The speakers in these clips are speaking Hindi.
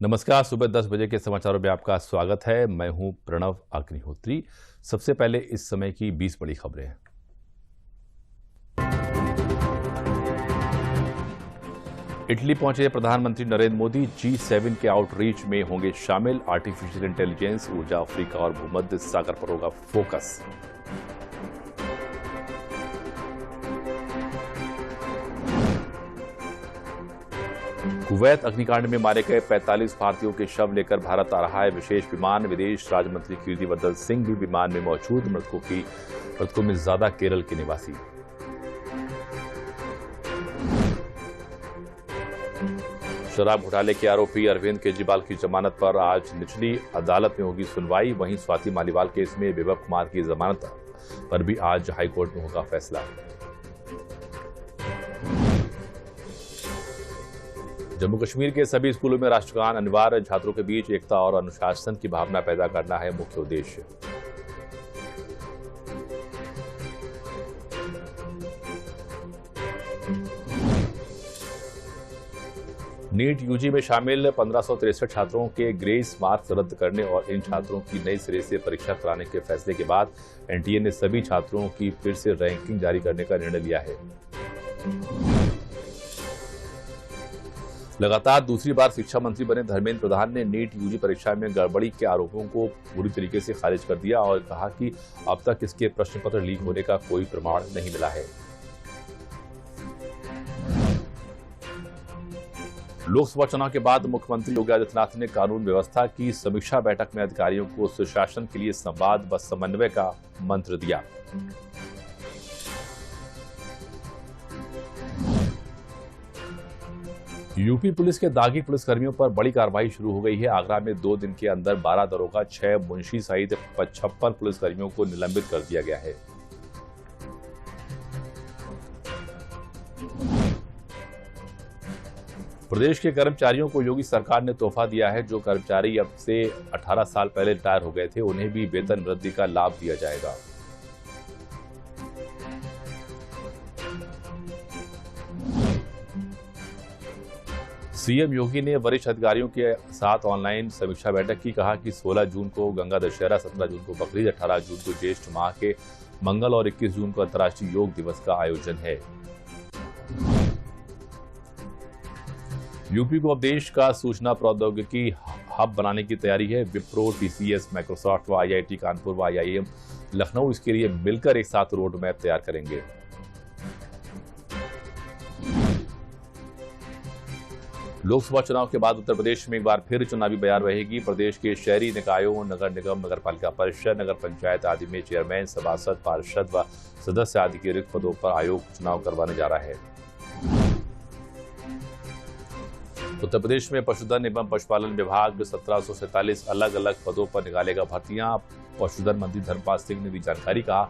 नमस्कार। सुबह 10 बजे के समाचारों में आपका स्वागत है। मैं हूं प्रणव अग्निहोत्री। सबसे पहले इस समय की 20 बड़ी खबरें। इटली पहुंचे प्रधानमंत्री नरेंद्र मोदी। G7 के आउटरीच में होंगे शामिल। आर्टिफिशियल इंटेलिजेंस, ऊर्जा, अफ्रीका और भूमध्य सागर पर होगा फोकस। कुवैत अग्निकांड में मारे गए 45 भारतीयों के शव लेकर भारत आ रहा है विशेष विमान। विदेश राज्य मंत्री कीर्तिवर्धन सिंह भी विमान में मौजूद। मृतकों में ज्यादा केरल के निवासी। शराब घोटाले के आरोपी अरविंद केजरीवाल की जमानत पर आज निचली अदालत में होगी सुनवाई। वहीं स्वाति मालीवाल केस में विभव कुमार की जमानत पर भी आज हाईकोर्ट में होगा फैसला। जम्मू कश्मीर के सभी स्कूलों में राष्ट्रगान अनिवार्य। छात्रों के बीच एकता और अनुशासन की भावना पैदा करना है मुख्य उद्देश्य। नीट यूजी में शामिल 1563 छात्रों के ग्रेस मार्क्स रद्द करने और इन छात्रों की नए सिरे से परीक्षा कराने के फैसले के बाद एनटीए ने सभी छात्रों की फिर से रैंकिंग जारी करने का निर्णय लिया है। लगातार दूसरी बार शिक्षा मंत्री बने धर्मेंद्र प्रधान ने नीट यूजी परीक्षा में गड़बड़ी के आरोपों को पूरी तरीके से खारिज कर दिया और कहा कि अब तक इसके प्रश्न पत्र लीक होने का कोई प्रमाण नहीं मिला है। लोकसभा चुनाव के बाद मुख्यमंत्री योगी आदित्यनाथ ने कानून व्यवस्था की समीक्षा बैठक में अधिकारियों को सुशासन के लिए संवाद व समन्वय का मंत्र दिया। यूपी पुलिस के दागी पुलिसकर्मियों पर बड़ी कार्रवाई शुरू हो गई है। आगरा में 2 दिन के अंदर 12 दरोगा, 6 मुंशी सहित 55 पुलिसकर्मियों को निलंबित कर दिया गया है। प्रदेश के कर्मचारियों को योगी सरकार ने तोहफा दिया है। जो कर्मचारी अब से 18 साल पहले रिटायर हो गए थे उन्हें भी वेतन वृद्धि का लाभ दिया जाएगा। सीएम योगी ने वरिष्ठ अधिकारियों के साथ ऑनलाइन समीक्षा बैठक की। कहा कि 16 जून को गंगा दशहरा, 17 जून को बकरीद, 18 जून को ज्येष्ठ माह के मंगल और 21 जून को अंतर्राष्ट्रीय योग दिवस का आयोजन है। यूपी को अब देश का सूचना प्रौद्योगिकी हब बनाने की तैयारी है। विप्रो, टीसीएस, माइक्रोसॉफ्ट व आईआईटी कानपुर व आईआईएम लखनऊ इसके लिए मिलकर एक साथ रोड मैप तैयार करेंगे। लोकसभा चुनाव के बाद उत्तर प्रदेश में एक बार फिर चुनावी बयार रहेगी। प्रदेश के शहरी निकायों, नगर निगम, नगरपालिका परिषद, नगर पंचायत आदि में चेयरमैन, सभासद, पार्षद व सदस्य आदि के रिक्त पदों पर आयोग चुनाव करवाने जा रहा है। उत्तर प्रदेश में पशुधन एवं पशुपालन विभाग 1747 अलग अलग पदों पर निकालेगा भर्तियां। पशुधन मंत्री धर्मपाल सिंह ने दी जानकारी। कहा,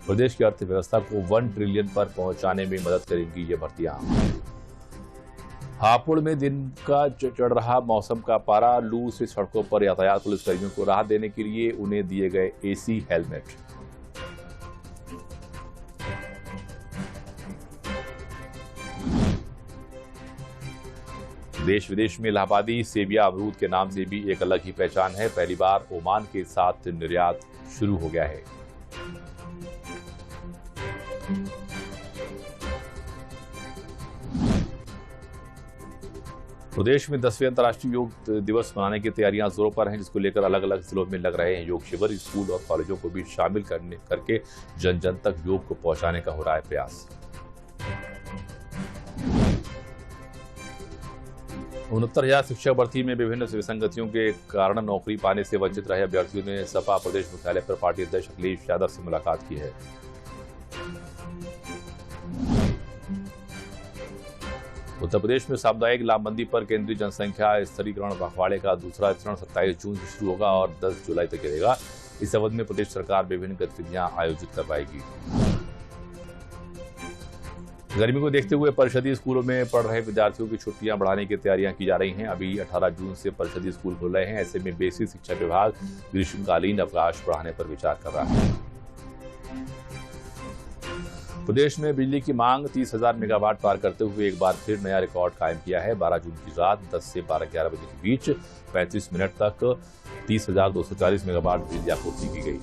प्रदेश की अर्थव्यवस्था को 1 ट्रिलियन पर पहुंचाने में मदद करेंगी ये भर्तियां। हापुड़ में दिन का चढ़ रहा मौसम का पारा। लू से सड़कों पर यातायात पुलिसकर्मियों को राहत देने के लिए उन्हें दिए गए एसी हेलमेट। देश विदेश में इलाहाबादी सेविया अमरूद के नाम से भी एक अलग ही पहचान है। पहली बार ओमान के साथ निर्यात शुरू हो गया है। प्रदेश में 10वें अंतर्राष्ट्रीय योग दिवस मनाने की तैयारियां जोरों पर हैं, जिसको लेकर अलग अलग जिलों में लग रहे हैं योग शिविर। स्कूल और कॉलेजों को भी शामिल करके जन जन तक योग को पहुंचाने का हो रहा है प्रयास। 69,000 शिक्षक भर्ती में विभिन्न विसंगतियों के कारण नौकरी पाने से वंचित रहे अभ्यर्थियों ने सपा प्रदेश मुख्यालय पर पार्टी अध्यक्ष अखिलेश यादव से मुलाकात की है। उत्तर प्रदेश में सामुदायिक लामबंदी पर केंद्रीय जनसंख्या स्थिरीकरण पखवाड़े का दूसरा चरण 27 जून से शुरू होगा और 10 जुलाई तक चलेगा। इस अवधि में प्रदेश सरकार विभिन्न गतिविधियां आयोजित करवाएगी। गर्मी को देखते हुए परिषदीय स्कूलों में पढ़ रहे विद्यार्थियों की छुट्टियां बढ़ाने की तैयारियां की जा रही हैं। अभी 18 जून से परिषदीय स्कूल खुल रहे हैं। ऐसे में बेसिक शिक्षा विभाग ग्रीष्मकालीन अवकाश बढ़ाने पर विचार कर रहा है। प्रदेश में बिजली की मांग 30,000 मेगावाट पार करते हुए एक बार फिर नया रिकॉर्ड कायम किया है। 12 जून की रात 10 से 12-11 बजे के बीच 35 मिनट तक 30,240 मेगावाट बिजली आपूर्ति की गई।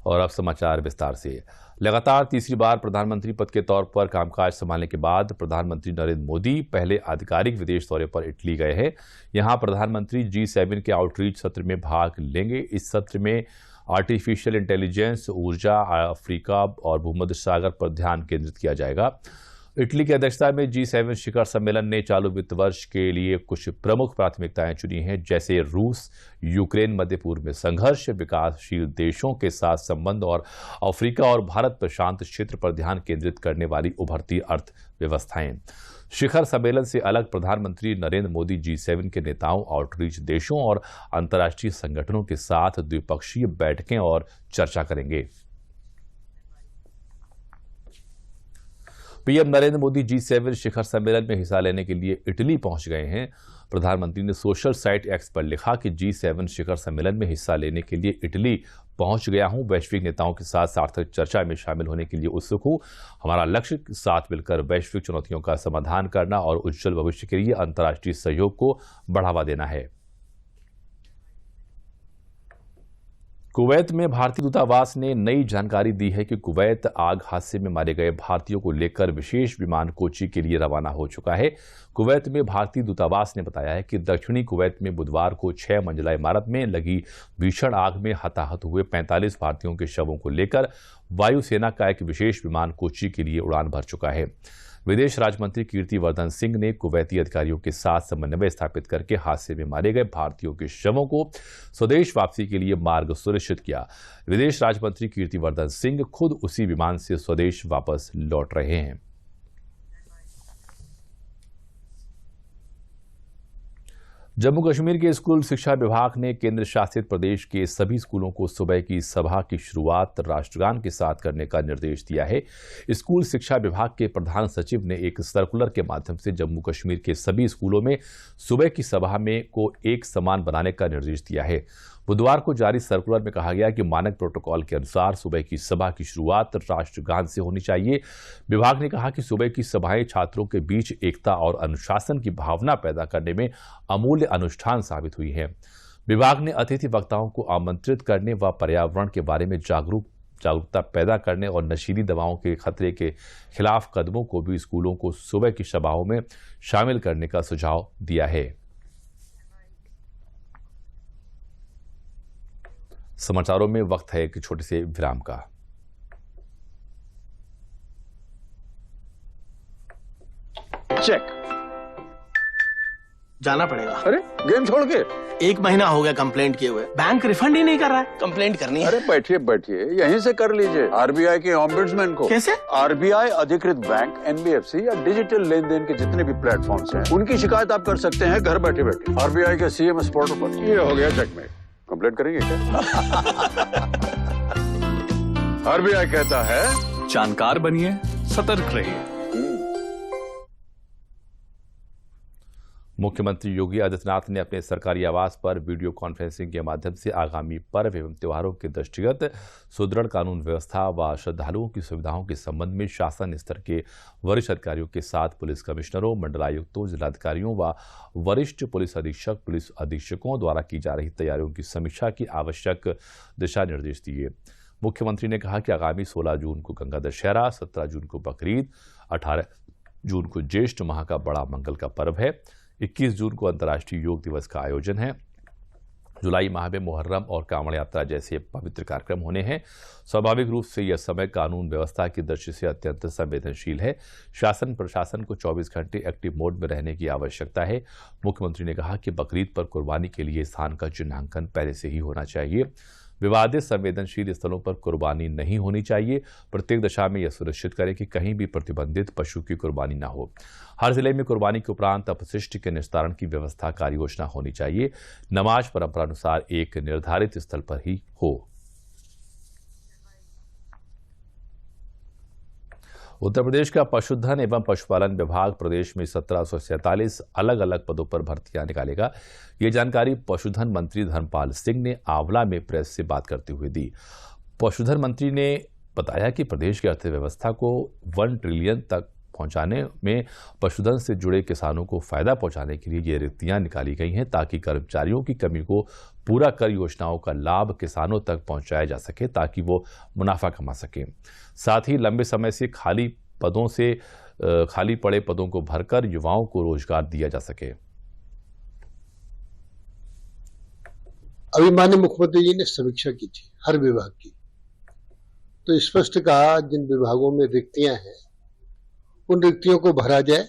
और अब समाचार विस्तार से। लगातार तीसरी बार प्रधानमंत्री पद के तौर पर कामकाज संभालने के बाद प्रधानमंत्री नरेंद्र मोदी पहले आधिकारिक विदेश दौरे पर इटली गए हैं। यहां प्रधानमंत्री G7 के आउटरीच सत्र में भाग लेंगे। इस सत्र में आर्टिफिशियल इंटेलिजेंस, ऊर्जा, अफ्रीका और भूमध्य सागर पर ध्यान केंद्रित किया जाएगा। इटली की अध्यक्षता में G7 शिखर सम्मेलन ने चालू वित्त वर्ष के लिए कुछ प्रमुख प्राथमिकताएं चुनी हैं, जैसे रूस, यूक्रेन, मध्य पूर्व में संघर्ष, विकासशील देशों के साथ संबंध और अफ्रीका और भारत प्रशांत क्षेत्र पर ध्यान केंद्रित करने वाली उभरती अर्थव्यवस्थाएं। शिखर सम्मेलन से अलग प्रधानमंत्री नरेंद्र मोदी G7 के नेताओं, आउटरीच देशों और अंतर्राष्ट्रीय संगठनों के साथ द्विपक्षीय बैठकें और चर्चा करेंगे। पीएम नरेंद्र मोदी G7 शिखर सम्मेलन में हिस्सा लेने के लिए इटली पहुंच गए हैं। प्रधानमंत्री ने सोशल साइट एक्स पर लिखा कि G7 शिखर सम्मेलन में हिस्सा लेने के लिए इटली पहुंच गया हूं। वैश्विक नेताओं के साथ सार्थक चर्चा में शामिल होने के लिए उत्सुक हूं। हमारा लक्ष्य साथ मिलकर वैश्विक चुनौतियों का समाधान करना और उज्जवल भविष्य के लिए अंतर्राष्ट्रीय सहयोग को बढ़ावा देना है। कुवैत में भारतीय दूतावास ने नई जानकारी दी है कि कुवैत आग हादसे में मारे गए भारतीयों को लेकर विशेष विमान कोची के लिए रवाना हो चुका है। कुवैत में भारतीय दूतावास ने बताया है कि दक्षिणी कुवैत में बुधवार को 6 मंजिला इमारत में लगी भीषण आग में हताहत हुए 45 भारतीयों के शवों को लेकर वायुसेना का एक विशेष विमान कोची के लिए उड़ान भर चुका है। विदेश राज्य मंत्री कीर्तिवर्धन सिंह ने कुवैती अधिकारियों के साथ समन्वय स्थापित करके हादसे में मारे गए भारतीयों के शवों को स्वदेश वापसी के लिए मार्ग सुनिश्चित किया। विदेश राज्य मंत्री कीर्तिवर्धन सिंह खुद उसी विमान से स्वदेश वापस लौट रहे हैं। जम्मू कश्मीर के स्कूल शिक्षा विभाग ने केंद्र शासित प्रदेश के सभी स्कूलों को सुबह की सभा की शुरुआत राष्ट्रगान के साथ करने का निर्देश दिया है। स्कूल शिक्षा विभाग के प्रधान सचिव ने एक सर्कुलर के माध्यम से जम्मू कश्मीर के सभी स्कूलों में सुबह की सभा में को एक समान बनाने का निर्देश दिया है। बुधवार को जारी सर्कुलर में कहा गया कि मानक प्रोटोकॉल के अनुसार सुबह की सभा की शुरुआत राष्ट्रगान से होनी चाहिए। विभाग ने कहा कि सुबह की सभाएं छात्रों के बीच एकता और अनुशासन की भावना पैदा करने में अमूल्य अनुष्ठान साबित हुई है। विभाग ने अतिथि वक्ताओं को आमंत्रित करने व पर्यावरण के बारे में जागरूकता पैदा करने और नशीली दवाओं के खतरे के खिलाफ कदमों को भी स्कूलों को सुबह की सभाओं में शामिल करने का सुझाव दिया है। समाचारों में वक्त है एक छोटे से विराम का। चेक जाना पड़ेगा। अरे गेम छोड़ के 1 महीना हो गया कंप्लेंट किए हुए, बैंक रिफंड ही नहीं कर रहा है। कंप्लेंट करनी है। अरे बैठिए बैठिए यहीं से कर लीजिए आरबीआई के ऑम्बुड्समैन को। कैसे? आरबीआई अधिकृत बैंक, एनबीएफसी या डिजिटल लेन देन के जितने भी प्लेटफॉर्म्स हैं उनकी शिकायत आप कर सकते हैं घर बैठे बैठे आरबीआई के सीएमएस पोर्टल पर। ये हो गया चेकमेट। कंप्लेंट करेंगे क्या? आरबीआई कहता है जानकार बनिए, सतर्क रहिए। मुख्यमंत्री योगी आदित्यनाथ ने अपने सरकारी आवास पर वीडियो कॉन्फ्रेंसिंग के माध्यम से आगामी पर्व एवं त्योहारों के दृष्टिगत सुदृढ़ कानून व्यवस्था व श्रद्धालुओं की सुविधाओं के संबंध में शासन स्तर के वरिष्ठ अधिकारियों के साथ पुलिस कमिश्नरों, मंडलायुक्तों, जिलाधिकारियों व वरिष्ठ पुलिस अधीक्षक, पुलिस अधीक्षकों द्वारा की जा रही तैयारियों की समीक्षा की आवश्यक दिशा निर्देश दिए। मुख्यमंत्री ने कहा कि आगामी 16 जून को गंगा दशहरा, 17 जून को बकरीद, 18 जून को ज्येष्ठ माह का बड़ा मंगल का पर्व है, 21 जून को अंतर्राष्ट्रीय योग दिवस का आयोजन है, जुलाई माह में मुहर्रम और कांवड़ यात्रा जैसे पवित्र कार्यक्रम होने हैं। स्वाभाविक रूप से यह समय कानून व्यवस्था की दृष्टि से अत्यंत संवेदनशील है। शासन प्रशासन को 24 घंटे एक्टिव मोड में रहने की आवश्यकता है। मुख्यमंत्री ने कहा कि बकरीद पर कुर्बानी के लिए स्थान का चिन्हांकन पहले से ही होना चाहिए। विवादित संवेदनशील स्थलों पर कुर्बानी नहीं होनी चाहिए। प्रत्येक दशा में यह सुनिश्चित करें कि कहीं भी प्रतिबंधित पशु की कुर्बानी न हो। हर जिले में कुर्बानी के उपरांत अपशिष्ट के निस्तारण की व्यवस्था कार्य योजना होनी चाहिए। नमाज परंपरा अनुसार एक निर्धारित स्थल पर ही हो। उत्तर प्रदेश का पशुधन एवं पशुपालन विभाग प्रदेश में 1747 अलग अलग पदों पर भर्तियां निकालेगा। ये जानकारी पशुधन मंत्री धर्मपाल सिंह ने आंवला में प्रेस से बात करते हुए दी। पशुधन मंत्री ने बताया कि प्रदेश की अर्थव्यवस्था को 1 ट्रिलियन तक पहुंचाने में पशुधन से जुड़े किसानों को फायदा पहुंचाने के लिए ये रिक्तियां निकाली गई हैं ताकि कर्मचारियों की कमी को पूरा कर योजनाओं का लाभ किसानों तक पहुंचाया जा सके ताकि वो मुनाफा कमा सकें। साथ ही लंबे समय से खाली पड़े पदों को भरकर युवाओं को रोजगार दिया जा सके। अभी माननीय मुख्यमंत्री जी ने समीक्षा की थी हर विभाग की, तो स्पष्ट कहा जिन विभागों में रिक्तियां हैं उन रिक्तियों को भरा जाए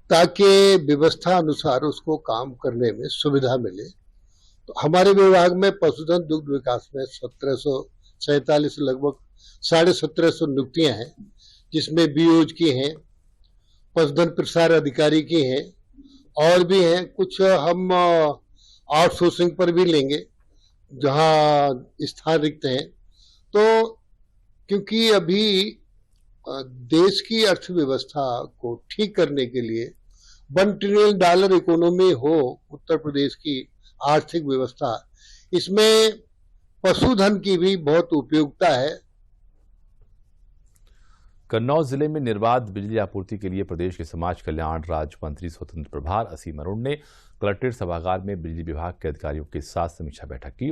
ताकि व्यवस्था अनुसार उसको काम करने में सुविधा मिले। तो हमारे विभाग में पशुधन दुग्ध विकास में 1747 लगभग 1750 नियुक्तियां हैं, जिसमें बीओज की हैं, पशुधन प्रसार अधिकारी की हैं और भी हैं। कुछ हम आउटसोर्सिंग पर भी लेंगे जहां स्थान रिक्त हैं। तो क्योंकि अभी देश की अर्थव्यवस्था को ठीक करने के लिए $1 ट्रिलियन इकोनॉमी हो उत्तर प्रदेश की आर्थिक व्यवस्था, इसमें पशुधन की भी बहुत उपयोगिता है। कन्नौज जिले में निर्बाध बिजली आपूर्ति के लिए प्रदेश के समाज कल्याण राज्य मंत्री स्वतंत्र प्रभार असीम अरुण ने कलेक्ट्रेट सभागार में बिजली विभाग के अधिकारियों के साथ समीक्षा बैठक की।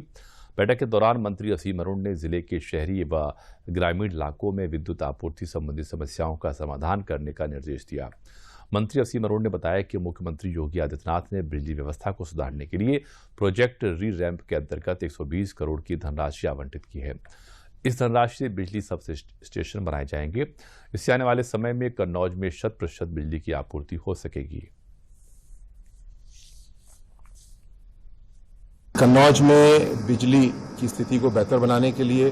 बैठक के दौरान मंत्री असीम अरुण ने जिले के शहरी व ग्रामीण इलाकों में विद्युत आपूर्ति संबंधी समस्याओं का समाधान करने का निर्देश दिया। मंत्री असीम अरुण ने बताया कि मुख्यमंत्री योगी आदित्यनाथ ने बिजली व्यवस्था को सुधारने के लिए प्रोजेक्ट री रैम्प के अंतर्गत 120 करोड़ की धनराशि आवंटित की है। इस धनराशि से बिजली सब स्टेशन बनाए जाएंगे। इससे आने वाले समय में कन्नौज में 100% बिजली की आपूर्ति हो सकेगी। कन्नौज में बिजली की स्थिति को बेहतर बनाने के लिए,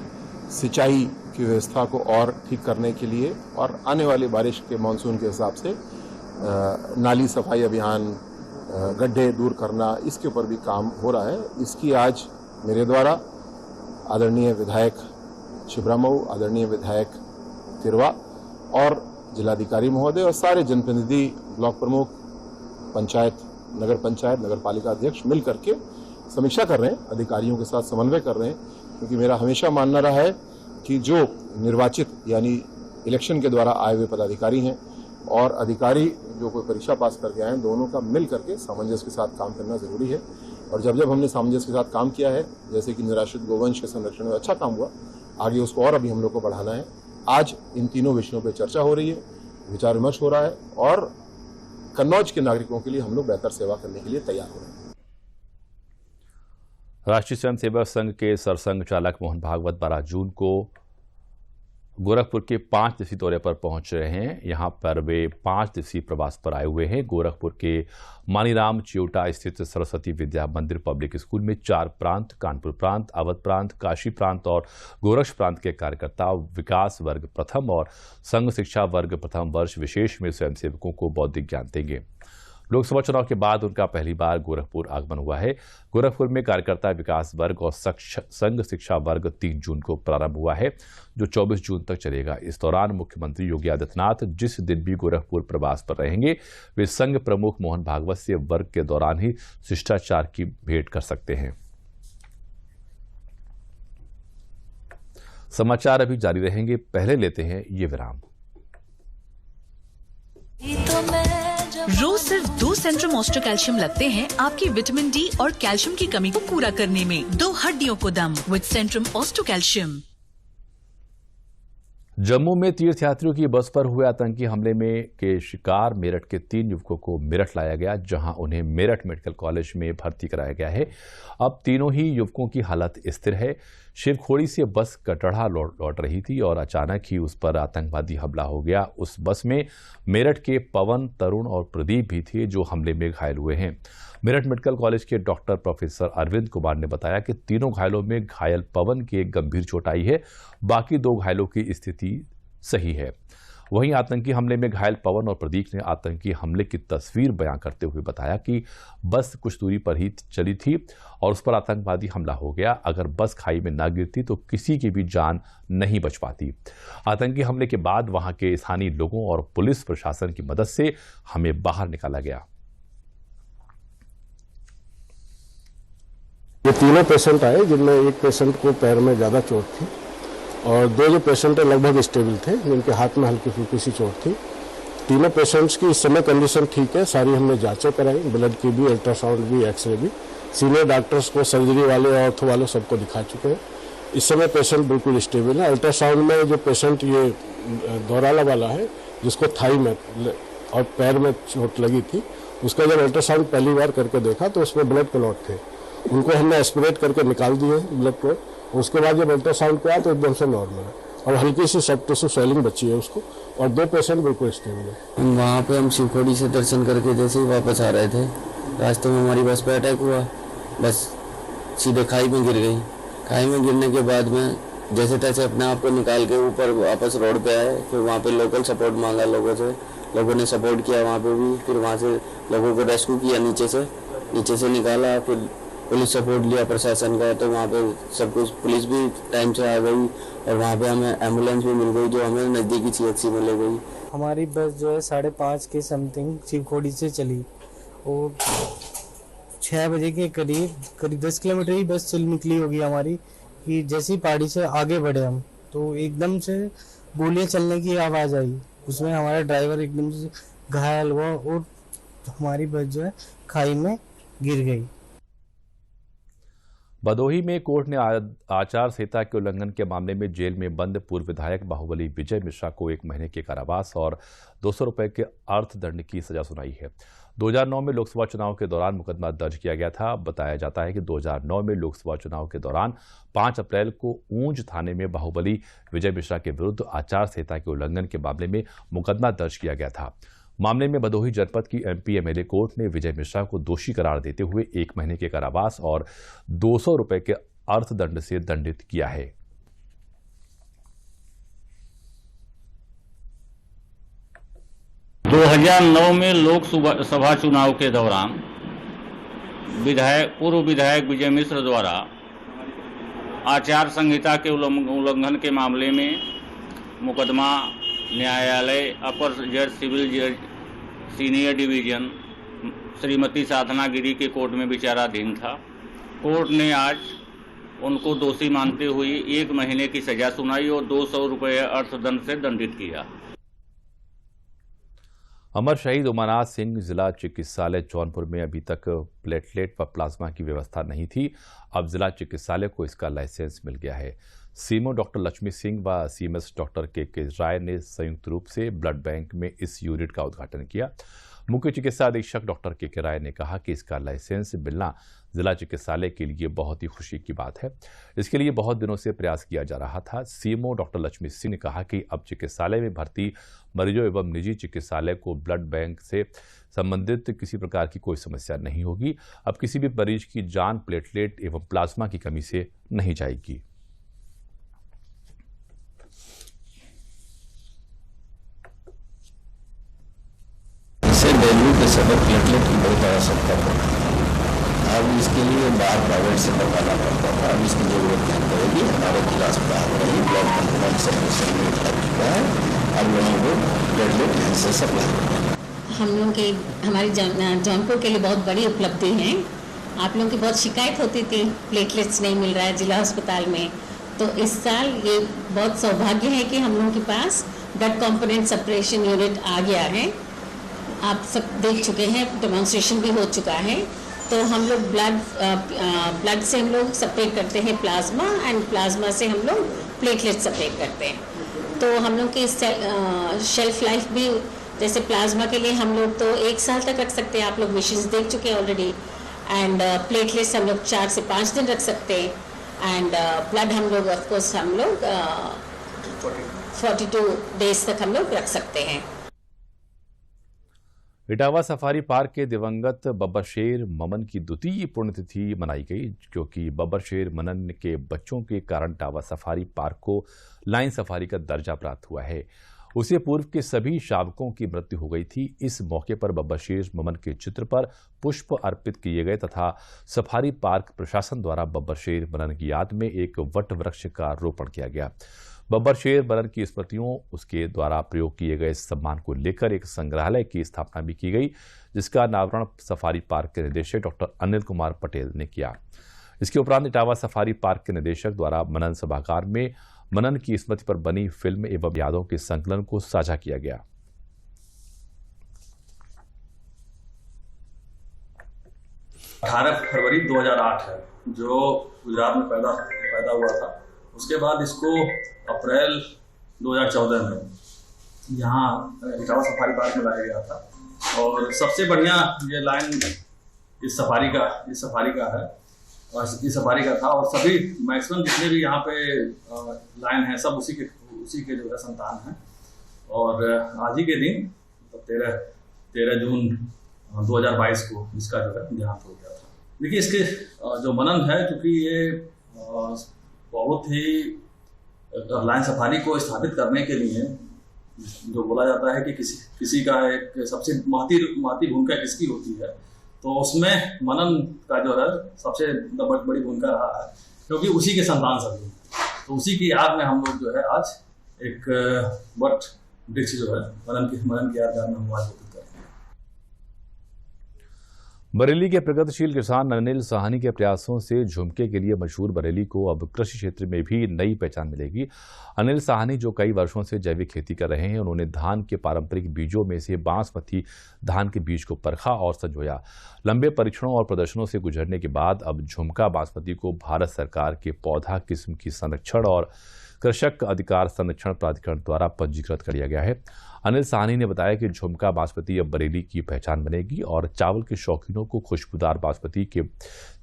सिंचाई की व्यवस्था को और ठीक करने के लिए और आने वाली बारिश के मानसून के हिसाब से नाली सफाई अभियान, गड्ढे दूर करना, इसके ऊपर भी काम हो रहा है। इसकी आज मेरे द्वारा आदरणीय विधायक छिबरामऊ, आदरणीय विधायक तिरवा और जिलाधिकारी महोदय और सारे जनप्रतिनिधि, ब्लॉक प्रमुख, पंचायत, नगर पंचायत, नगर पालिका अध्यक्ष मिल करके समीक्षा कर रहे हैं, अधिकारियों के साथ समन्वय कर रहे हैं। क्योंकि मेरा हमेशा मानना रहा है कि जो निर्वाचित यानी इलेक्शन के द्वारा आए हुए पदाधिकारी हैं और अधिकारी जो कोई परीक्षा पास करके आए हैं, दोनों का मिल करके सामंजस्य के साथ काम करना जरूरी है। और जब जब हमने सामंजस्य के साथ काम किया है, जैसे कि निराश्रित गोवंश के संरक्षण में अच्छा काम हुआ, आगे उसको और अभी हम लोग को बढ़ाना है। आज इन तीनों विषयों पर चर्चा हो रही है, विचार विमर्श हो रहा है और कन्नौज के नागरिकों के लिए हम लोग बेहतर सेवा करने के लिए तैयार हो रहे हैं। राष्ट्रीय स्वयंसेवक संघ के सरसंघ चालक मोहन भागवत 12 जून को गोरखपुर के 5 दिवसीय दौरे पर पहुंच रहे हैं। यहां पर वे 5 दिवसीय प्रवास पर आए हुए हैं। गोरखपुर के मानीराम चियोटा स्थित सरस्वती विद्या मंदिर पब्लिक स्कूल में 4 प्रांत, कानपुर प्रांत, अवध प्रांत, काशी प्रांत और गोरक्ष प्रांत के कार्यकर्ता विकास वर्ग प्रथम और संघ शिक्षा वर्ग प्रथम वर्ष विशेष में स्वयंसेवकों को बौद्धिक ज्ञान देंगे। लोकसभा चुनाव के बाद उनका पहली बार गोरखपुर आगमन हुआ है। गोरखपुर में कार्यकर्ता विकास वर्ग और संघ शिक्षा वर्ग 3 जून को प्रारंभ हुआ है, जो 24 जून तक चलेगा। इस दौरान मुख्यमंत्री योगी आदित्यनाथ जिस दिन भी गोरखपुर प्रवास पर रहेंगे, वे संघ प्रमुख मोहन भागवत से वर्ग के दौरान ही शिष्टाचार की भेंट कर सकते हैं। समाचार अभी जारी रहेंगे, पहले लेते हैं ये विराम। रोज सिर्फ 2 सेंट्रम ऑस्ट्रो कैल्शियम लगते हैं आपकी विटामिन डी और कैल्शियम की कमी को पूरा करने में। 2 हड्डियों को दम with Centrum Austro calcium. Jammu में तीर्थयात्रियों की बस पर हुए आतंकी हमले में के शिकार मेरठ के 3 युवकों को मेरठ लाया गया, जहां उन्हें मेरठ मेडिकल कॉलेज में भर्ती कराया गया है। अब तीनों ही युवकों की हालत स्थिर है। शिवखोड़ी से बस कटड़ा लौट रही थी और अचानक ही उस पर आतंकवादी हमला हो गया। उस बस में मेरठ के पवन, तरुण और प्रदीप भी थे, जो हमले में घायल हुए हैं। मेरठ मेडिकल कॉलेज के डॉक्टर प्रोफेसर अरविंद कुमार ने बताया कि तीनों घायलों में घायल पवन की एक गंभीर चोट आई है, बाकी 2 घायलों की स्थिति सही है। वहीं आतंकी हमले में घायल पवन और प्रदीप ने आतंकी हमले की तस्वीर बयां करते हुए बताया कि बस कुछ दूरी पर ही चली थी और उस पर आतंकवादी हमला हो गया। अगर बस खाई में न गिरती तो किसी की भी जान नहीं बच पाती। आतंकी हमले के बाद वहां के स्थानीय लोगों और पुलिस प्रशासन की मदद से हमें बाहर निकाला गया। ये तीनों पेशेंट आए, जिनमें एक पेशेंट को पैर में ज़्यादा चोट थी और दो जो पेशेंट लगभग स्टेबल थे, जिनके हाथ में हल्की फुल्की सी चोट थी। तीनों पेशेंट्स की इस समय कंडीशन ठीक है, सारी हमने जांचें कराई, ब्लड की भी, अल्ट्रासाउंड भी, एक्सरे भी। सीनियर डॉक्टर्स को, सर्जरी वाले, ऑर्थो वाले सबको दिखा चुके हैं। इस समय पेशेंट बिल्कुल स्टेबल है। अल्ट्रासाउंड में जो पेशेंट ये दोराला वाला है, जिसको थाई में और पैर में चोट लगी थी, उसका जब अल्ट्रासाउंड पहली बार करके देखा तो उसमें ब्लड क्लॉट थे। उनको हमने एस्पिरेट करके निकाल दिए ब्लड क्लॉट। उसके बाद जब अल्ट्रासाउंड पे आया तो एकदम से नॉर्मल है और हल्की सी सब टिश्यू स्वेलिंग बची है उसको, और दो पेशेंट बिल्कुल स्टेबल है। वहाँ पे हम शिवखोड़ी से दर्शन करके जैसे ही वापस आ रहे थे, रास्ते में हमारी बस पे अटैक हुआ। बस सीधे खाई में गिर गई। खाई में गिरने के बाद में जैसे तैसे अपने आप को निकाल के ऊपर वापस रोड पे आए। फिर वहाँ पे लोकल सपोर्ट मांगा लोगों से, लोगों ने सपोर्ट किया वहाँ पे भी। फिर वहाँ से लोगों को रेस्क्यू किया, नीचे से निकाला। फिर पुलिस सपोर्ट लिया प्रशासन का, तो वहाँ पे सब कुछ, पुलिस भी टाइम से आ गई और वहाँ पे हमें एम्बुलेंस भी मिल गई जो हमें नज़दीकी CHC में ले गई। हमारी बस जो है 5:30 के समथिंग शिवखोड़ी से चली और 6 बजे के करीब 10 किलोमीटर ही बस चल निकली होगी हमारी, कि जैसे ही पहाड़ी से आगे बढ़े हम तो एकदम से गोलियां चलने की आवाज़ आई। उसमें हमारा ड्राइवर एकदम से घायल हुआ और हमारी बस जो है खाई में गिर गई। भदोही में कोर्ट ने आचार संहिता के उल्लंघन के मामले में जेल में बंद पूर्व विधायक बाहुबली विजय मिश्रा को 1 महीने के कारावास और 200 रुपए के अर्थदंड की सजा सुनाई है। 2009 में लोकसभा चुनाव के दौरान मुकदमा दर्ज किया गया था। बताया जाता है कि 2009 में लोकसभा चुनाव के दौरान 5 अप्रैल को ऊंच थाने में बाहुबली विजय मिश्रा के विरुद्ध आचार संहिता के उल्लंघन के मामले में मुकदमा दर्ज किया गया था। मामले में भदोही जनपद की MP MLA कोर्ट ने विजय मिश्रा को दोषी करार देते हुए 1 महीने के कारावास और 200 रुपए के अर्थदंड से दंडित किया है। दो 2009 में लोकसभा चुनाव के दौरान पूर्व विधायक विजय मिश्र द्वारा आचार संहिता के उल्लंघन के मामले में मुकदमा न्यायालय अपर जज सिविल जज सीनियर डिवीजन श्रीमती साधना गिरी के कोर्ट में विचाराधीन था। कोर्ट ने आज उनको दोषी मानते हुए 1 महीने की सजा सुनाई और 200 रुपये अर्थदंड से दंडित किया। अमर शहीद उमानाथ सिंह जिला चिकित्सालय जौनपुर में अभी तक प्लेटलेट व प्लाज्मा की व्यवस्था नहीं थी। अब जिला चिकित्सालय को इसका लाइसेंस मिल गया है। सीएमओ डॉक्टर लक्ष्मी सिंह व CMS डॉक्टर के राय ने संयुक्त रूप से ब्लड बैंक में इस यूनिट का उद्घाटन किया। मुख्य चिकित्सा अधीक्षक डॉक्टर के राय ने कहा कि इसका लाइसेंस मिलना जिला चिकित्सालय के लिए बहुत ही खुशी की बात है। इसके लिए बहुत दिनों से प्रयास किया जा रहा था। सीएमओ डॉक्टर लक्ष्मी सिंह ने कहा कि अब चिकित्सालय में भर्ती मरीजों एवं निजी चिकित्सालय को ब्लड बैंक से संबंधित किसी प्रकार की कोई समस्या नहीं होगी। अब किसी भी मरीज की जान प्लेटलेट एवं प्लाज्मा की कमी से नहीं जाएगी। डेंगू के सबब प्लेटलेट की बहुत आवश्यकता पड़ती है। अब इसके लिए बाहर प्राइवेट से करवाना पड़ता था। अब इसकी जरूरत नहीं पड़ेगी। हमारे जिला अस्पताल में ही ब्लड कंपोनेंट सर्विस लग चुका है। अब लोगों को प्लेटलेट यहाँ से सप्लाई होगा। हम लोगों के हमारी जौनपुर के लिए बहुत बड़ी उपलब्धि है। आप लोगों की बहुत शिकायत होती थी प्लेटलेट्स नहीं मिल रहा है जिला अस्पताल में, तो इस साल ये बहुत सौभाग्य है कि हम लोगों के पास ब्लड कंपोनेंट सेपरेशन यूनिट आ गया है। आप सब देख चुके हैं, डेमोन्स्ट्रेशन भी हो चुका है। तो हम लोग ब्लड से हम लोग सेपरेट करते हैं प्लाज्मा, एंड प्लाज्मा से हम लोग प्लेटलेट सेपरेट करते हैं। तो हम लोग की शेल्फ लाइफ भी, जैसे प्लाज्मा के लिए हम लोग तो 1 साल तक रख सकते हैं, आप लोग मशीन्स देख चुके हैं ऑलरेडी। एंड प्लेटलेट्स हम लोग 4 से 5 दिन रख सकते हैं। एंड ब्लड हम लोग ऑफकोर्स हम लोग 42 डेज तक हम लोग रख सकते हैं। इटावा सफारी पार्क के दिवंगत बब्बर शेर ममन की 2वीं पुण्यतिथि मनाई गई, क्योंकि बब्बर शेर मनन के बच्चों के कारण इटावा सफारी पार्क को लाइन सफारी का दर्जा प्राप्त हुआ है। उससे पूर्व के सभी शावकों की मृत्यु हो गई थी। इस मौके पर बब्बर शेर ममन के चित्र पर पुष्प अर्पित किए गए तथा सफारी पार्क प्रशासन द्वारा बब्बर शेर मनन की याद में एक वट वृक्ष का रोपण किया गया। बब्बर शेर मनन की स्मृतियों, उसके द्वारा प्रयोग किए गए सम्मान को लेकर एक संग्रहालय की स्थापना भी की गई, जिसका अनावरण सफारी पार्क के निदेशक डॉक्टर अनिल कुमार पटेल ने किया। इसके उपरांत इटावा सफारी पार्क के निदेशक द्वारा मनन सभागार में मनन की स्मृति पर बनी फिल्म एवं यादों के संकलन को साझा किया गया। फरवरी 2008 है जो गुजरात में पैदा हुआ था। उसके बाद इसको अप्रैल 2014 में यहाँ इटावा सफारी पार्क में लाया गया था और सबसे बढ़िया ये लाइन इस सफारी का है और इस सफारी का था और सभी मैक्सिमम जितने भी यहाँ पे लाइन है सब उसी के जो है संतान हैं। और आज ही के दिन 13 जून 2022 को इसका जो है देहांत हो गया था। देखिए इसके जो मनन है क्योंकि ये बहुत ही लाइन सफारी को स्थापित करने के लिए जो बोला जाता है कि किसी का एक सबसे महती भूमिका किसकी होती है, तो उसमें मनन का जो है सबसे बड़ी भूमिका रहा है क्योंकि उसी के संतान सभी। तो उसी की याद में हम लोग जो है आज एक वट वृक्ष जो है मनन की यादगार में हम आज रोपित कर रहे हैं। बरेली के प्रगतिशील किसान अनिल साहनी के प्रयासों से झुमके के लिए मशहूर बरेली को अब कृषि क्षेत्र में भी नई पहचान मिलेगी। अनिल साहनी जो कई वर्षों से जैविक खेती कर रहे हैं, उन्होंने धान के पारंपरिक बीजों में से बासमती धान के बीज को परखा और संजोया। लंबे परीक्षणों और प्रदर्शनों से गुजरने के बाद अब झुमका बासमती को भारत सरकार के पौधा किस्म की संरक्षण और कृषक अधिकार संरक्षण प्राधिकरण द्वारा पंजीकृत कर लिया गया है। अनिल साहनी ने बताया कि झुमका बासमती अब बरेली की पहचान बनेगी और चावल के शौकीनों को खुशबूदार बासमती के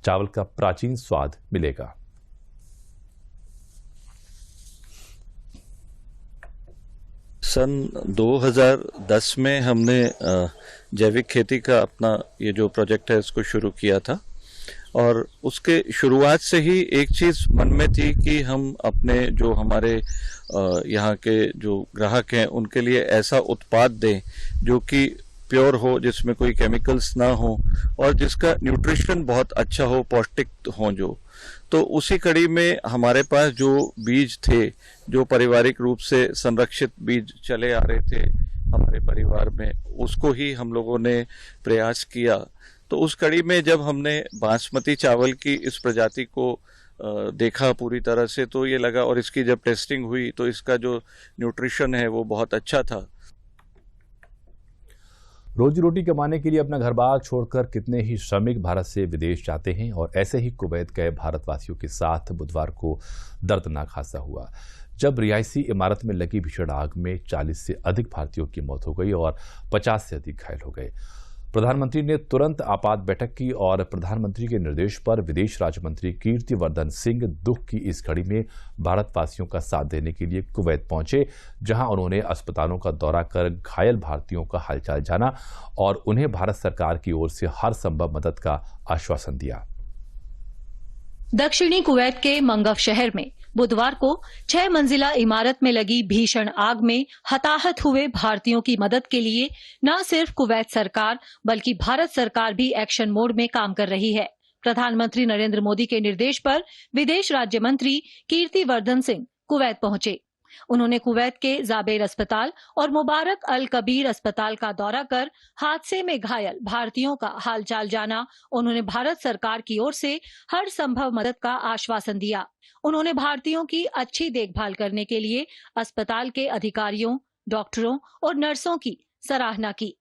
चावल का प्राचीन स्वाद मिलेगा। सन 2010 में हमने जैविक खेती का अपना ये जो प्रोजेक्ट है इसको शुरू किया था और उसके शुरुआत से ही एक चीज़ मन में थी कि हम अपने जो हमारे यहाँ के जो ग्राहक हैं उनके लिए ऐसा उत्पाद दें जो कि प्योर हो, जिसमें कोई केमिकल्स ना हो और जिसका न्यूट्रिशन बहुत अच्छा हो, पौष्टिक हो जो। तो उसी कड़ी में हमारे पास जो बीज थे, जो पारिवारिक रूप से संरक्षित बीज चले आ रहे थे हमारे परिवार में, उसको ही हम लोगों ने प्रयास किया। तो उस कड़ी में जब हमने बासमती चावल की इस प्रजाति को देखा पूरी तरह से, तो ये लगा और इसकी जब टेस्टिंग हुई तो इसका जो न्यूट्रिशन है वो बहुत अच्छा था। रोजी रोटी कमाने के लिए अपना घर बार छोड़कर कितने ही श्रमिक भारत से विदेश जाते हैं और ऐसे ही कुवैत गए भारतवासियों के साथ बुधवार को दर्दनाक हादसा हुआ जब रिहायशी इमारत में लगी भीषण आग में 40 से अधिक भारतीयों की मौत हो गई और 50 से अधिक घायल हो गए। प्रधानमंत्री ने तुरंत आपात बैठक की और प्रधानमंत्री के निर्देश पर विदेश राज्य मंत्री कीर्तिवर्धन सिंह दुख की इस घड़ी में भारतवासियों का साथ देने के लिए कुवैत पहुंचे, जहां उन्होंने अस्पतालों का दौरा कर घायल भारतीयों का हालचाल जाना और उन्हें भारत सरकार की ओर से हर संभव मदद का आश्वासन दिया। दक्षिणी कुवैत के मंगफ शहर में बुधवार को 6 मंजिला इमारत में लगी भीषण आग में हताहत हुए भारतीयों की मदद के लिए न सिर्फ कुवैत सरकार बल्कि भारत सरकार भी एक्शन मोड में काम कर रही है। प्रधानमंत्री नरेंद्र मोदी के निर्देश पर विदेश राज्य मंत्री कीर्तिवर्धन सिंह कुवैत पहुंचे। उन्होंने कुवैत के जाबेर अस्पताल और मुबारक अल कबीर अस्पताल का दौरा कर हादसे में घायल भारतीयों का हालचाल जाना। उन्होंने भारत सरकार की ओर से हर संभव मदद का आश्वासन दिया। उन्होंने भारतीयों की अच्छी देखभाल करने के लिए अस्पताल के अधिकारियों, डॉक्टरों और नर्सों की सराहना की।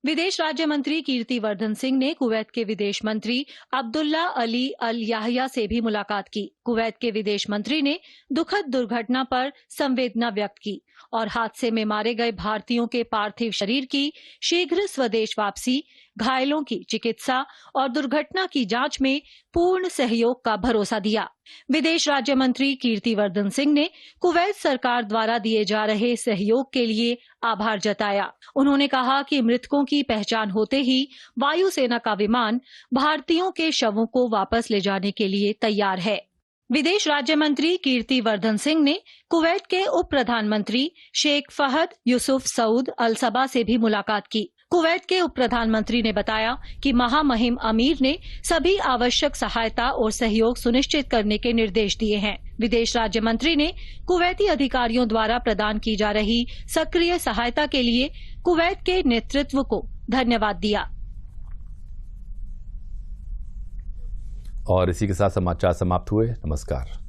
विदेश राज्य मंत्री कीर्तिवर्धन सिंह ने कुवैत के विदेश मंत्री अब्दुल्ला अली अल याहिया से भी मुलाकात की। कुवैत के विदेश मंत्री ने दुखद दुर्घटना पर संवेदना व्यक्त की और हादसे में मारे गए भारतीयों के पार्थिव शरीर की शीघ्र स्वदेश वापसी, घायलों की चिकित्सा और दुर्घटना की जांच में पूर्ण सहयोग का भरोसा दिया। विदेश राज्य मंत्री कीर्तिवर्धन सिंह ने कुवैत सरकार द्वारा दिए जा रहे सहयोग के लिए आभार जताया। उन्होंने कहा कि मृतकों की पहचान होते ही वायुसेना का विमान भारतीयों के शवों को वापस ले जाने के लिए तैयार है। विदेश राज्य मंत्री कीर्तिवर्धन सिंह ने कुवैत के उप प्रधानमंत्री शेख फहद यूसुफ सऊद अल सबा से भी मुलाकात की। कुवैत के उप प्रधानमंत्री ने बताया कि महामहिम अमीर ने सभी आवश्यक सहायता और सहयोग सुनिश्चित करने के निर्देश दिए हैं। विदेश राज्य मंत्री ने कुवैती अधिकारियों द्वारा प्रदान की जा रही सक्रिय सहायता के लिए कुवैत के नेतृत्व को धन्यवाद दिया। और इसी के साथ समाचार समाप्त हुए। नमस्कार।